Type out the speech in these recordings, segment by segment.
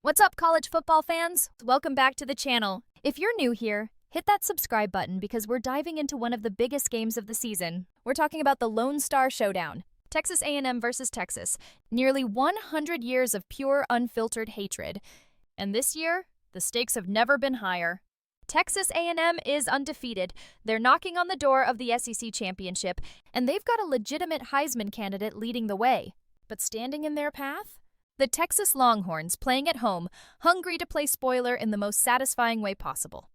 What's up, college football fans? Welcome back to the channel. If you're new here, hit that subscribe button because we're diving into one of the biggest games of the season. We're talking about the Lone Star Showdown. Texas A&M versus Texas. Nearly 100 years of pure, unfiltered hatred. And this year, the stakes have never been higher. Texas A&M is undefeated. They're knocking on the door of the SEC championship, and they've got a legitimate Heisman candidate leading the way. But standing in their path? The Texas Longhorns playing at home, hungry to play spoiler in the most satisfying way possible.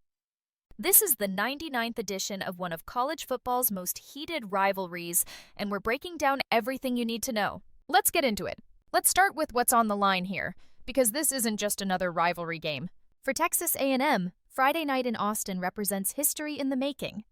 This is the 99th edition of one of college football's most heated rivalries, and we're breaking down everything you need to know. Let's get into it. Let's start with what's on the line here, because this isn't just another rivalry game. For Texas A&M, Friday night in Austin represents history in the making.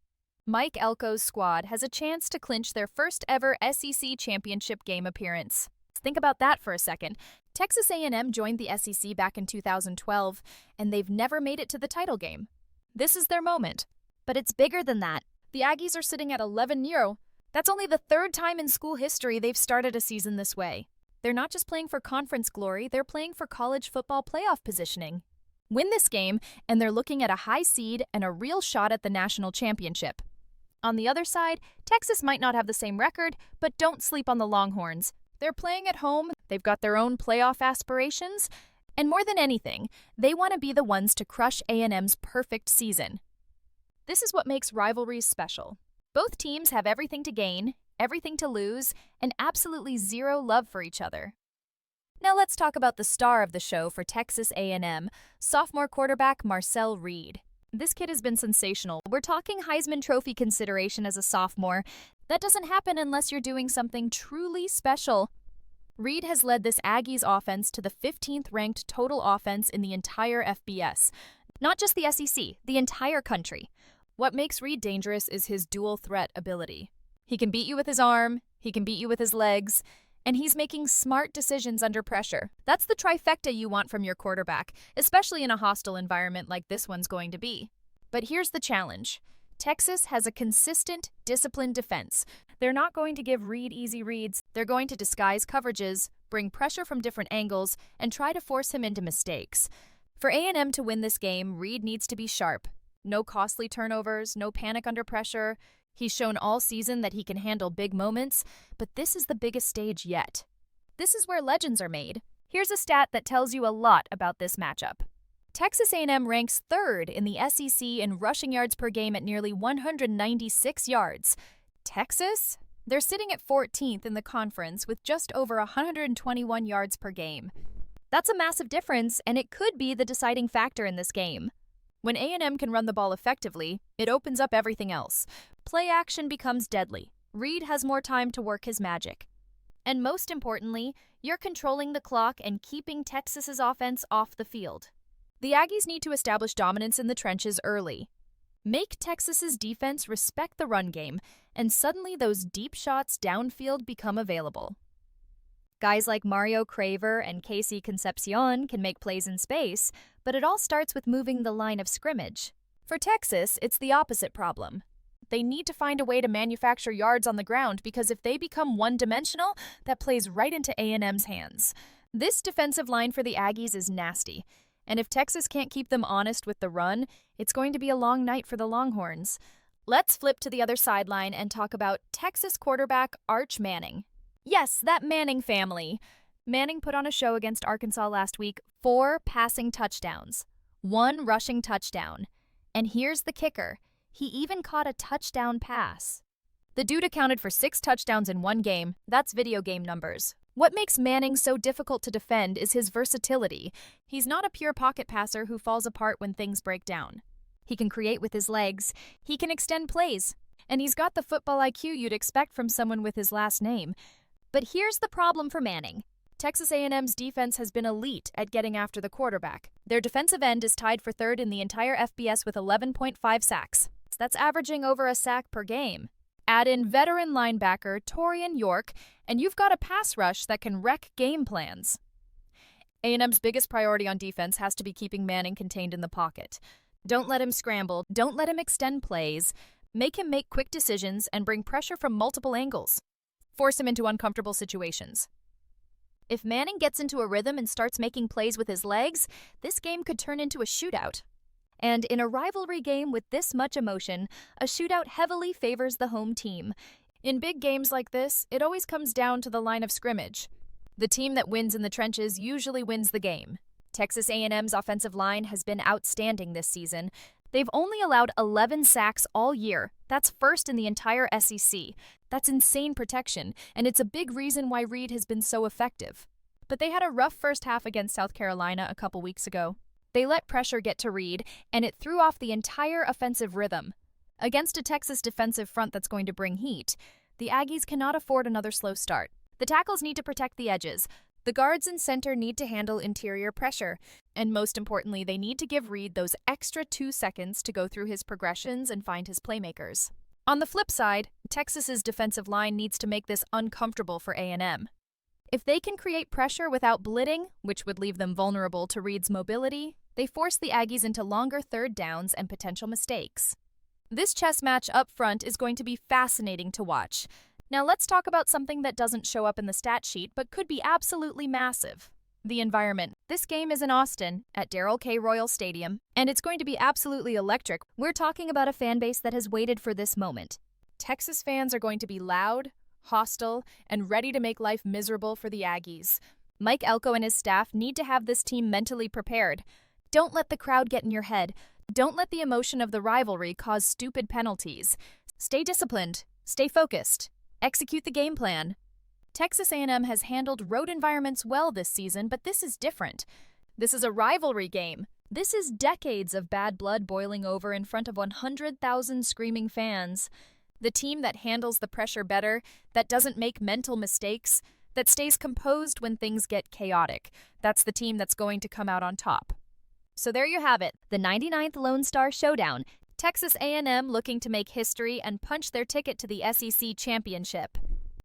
Mike Elko's squad has a chance to clinch their first ever SEC championship game appearance. Think about that for a second. Texas A&M joined the SEC back in 2012, and they've never made it to the title game. This is their moment. But it's bigger than that. The Aggies are sitting at 11-0. That's only the third time in school history they've started a season this way. They're not just playing for conference glory, they're playing for college football playoff positioning. Win this game, and they're looking at a high seed and a real shot at the national championship. On the other side, Texas might not have the same record, but don't sleep on the Longhorns. They're playing at home, they've got their own playoff aspirations, and more than anything, they want to be the ones to crush A&M's perfect season. This is what makes rivalries special. Both teams have everything to gain, everything to lose, and absolutely zero love for each other. Now let's talk about the star of the show for Texas A&M, sophomore quarterback Marcel Reed. This kid has been sensational. We're talking Heisman Trophy consideration as a sophomore. That doesn't happen unless you're doing something truly special. Reed has led this Aggies offense to the 15th ranked total offense in the entire FBS. Not just the SEC, the entire country. What makes Reed dangerous is his dual threat ability. He can beat you with his arm, he can beat you with his legs, and he's making smart decisions under pressure. That's the trifecta you want from your quarterback, especially in a hostile environment like this one's going to be. But here's the challenge. Texas has a consistent, disciplined defense. They're not going to give Reed easy reads. They're going to disguise coverages, bring pressure from different angles, and try to force him into mistakes. For A&M to win this game, Reed needs to be sharp. No costly turnovers, no panic under pressure. He's shown all season that he can handle big moments, but this is the biggest stage yet. This is where legends are made. Here's a stat that tells you a lot about this matchup. Texas A&M ranks third in the SEC in rushing yards per game at nearly 196 yards. Texas? They're sitting at 14th in the conference with just over 121 yards per game. That's a massive difference, and it could be the deciding factor in this game. When A&M can run the ball effectively, it opens up everything else. Play action becomes deadly. Reed has more time to work his magic. And most importantly, you're controlling the clock and keeping Texas's offense off the field. The Aggies need to establish dominance in the trenches early. Make Texas's defense respect the run game, and suddenly those deep shots downfield become available. Guys like Mario Craver and Casey Concepcion can make plays in space, but it all starts with moving the line of scrimmage. For Texas, it's the opposite problem. They need to find a way to manufacture yards on the ground because if they become one-dimensional, that plays right into A&M's hands. This defensive line for the Aggies is nasty, and if Texas can't keep them honest with the run, it's going to be a long night for the Longhorns. Let's flip to the other sideline and talk about Texas quarterback Arch Manning. Yes, that Manning family. Manning put on a show against Arkansas last week, 4 passing touchdowns, 1 rushing touchdown. And here's the kicker. He even caught a touchdown pass. The dude accounted for 6 touchdowns in one game. That's video game numbers. What makes Manning so difficult to defend is his versatility. He's not a pure pocket passer who falls apart when things break down. He can create with his legs, he can extend plays, and he's got the football IQ you'd expect from someone with his last name. But here's the problem for Manning. Texas A&M's defense has been elite at getting after the quarterback. Their defensive end is tied for third in the entire FBS with 11.5 sacks. That's averaging over a sack per game. Add in veteran linebacker Torian York, and you've got a pass rush that can wreck game plans. A&M's biggest priority on defense has to be keeping Manning contained in the pocket. Don't let him scramble, don't let him extend plays. Make him make quick decisions and bring pressure from multiple angles. Force him into uncomfortable situations. If Manning gets into a rhythm and starts making plays with his legs, this game could turn into a shootout. And in a rivalry game with this much emotion, a shootout heavily favors the home team. In big games like this, it always comes down to the line of scrimmage. The team that wins in the trenches usually wins the game. Texas A&M's offensive line has been outstanding this season. They've only allowed 11 sacks all year. That's first in the entire SEC. That's insane protection, and it's a big reason why Reed has been so effective. But they had a rough first half against South Carolina a couple weeks ago. They let pressure get to Reed, and it threw off the entire offensive rhythm. Against a Texas defensive front that's going to bring heat, the Aggies cannot afford another slow start. The tackles need to protect the edges. The guards and center need to handle interior pressure. And most importantly, they need to give Reed those extra 2 seconds to go through his progressions and find his playmakers. On the flip side, Texas's defensive line needs to make this uncomfortable for A&M. If they can create pressure without blitting, which would leave them vulnerable to Reed's mobility, they force the Aggies into longer third downs and potential mistakes. This chess match up front is going to be fascinating to watch. Now let's talk about something that doesn't show up in the stat sheet but could be absolutely massive. The environment. This game is in Austin, at Darrell K. Royal Stadium, and it's going to be absolutely electric. We're talking about a fan base that has waited for this moment. Texas fans are going to be loud, hostile, and ready to make life miserable for the Aggies. Mike Elko and his staff need to have this team mentally prepared. Don't let the crowd get in your head. Don't let the emotion of the rivalry cause stupid penalties. Stay disciplined. Stay focused. Execute the game plan. Texas A&M has handled road environments well this season, but this is different. This is a rivalry game. This is decades of bad blood boiling over in front of 100,000 screaming fans. The team that handles the pressure better, that doesn't make mental mistakes, that stays composed when things get chaotic, that's the team that's going to come out on top. So there you have it, the 99th Lone Star Showdown. Texas A&M looking to make history and punch their ticket to the SEC championship.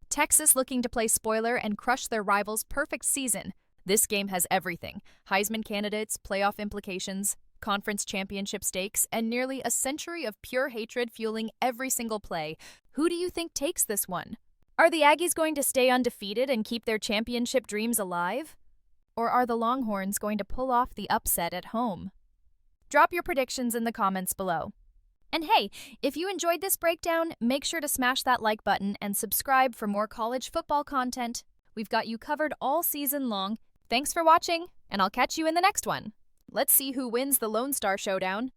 Texas looking to play spoiler and crush their rivals' perfect season. This game has everything: Heisman candidates, playoff implications, conference championship stakes, and nearly a century of pure hatred fueling every single play. Who do you think takes this one? Are the Aggies going to stay undefeated and keep their championship dreams alive? Or are the Longhorns going to pull off the upset at home? Drop your predictions in the comments below. And hey, if you enjoyed this breakdown, make sure to smash that like button and subscribe for more college football content. We've got you covered all season long. Thanks for watching, and I'll catch you in the next one. Let's see who wins the Lone Star Showdown.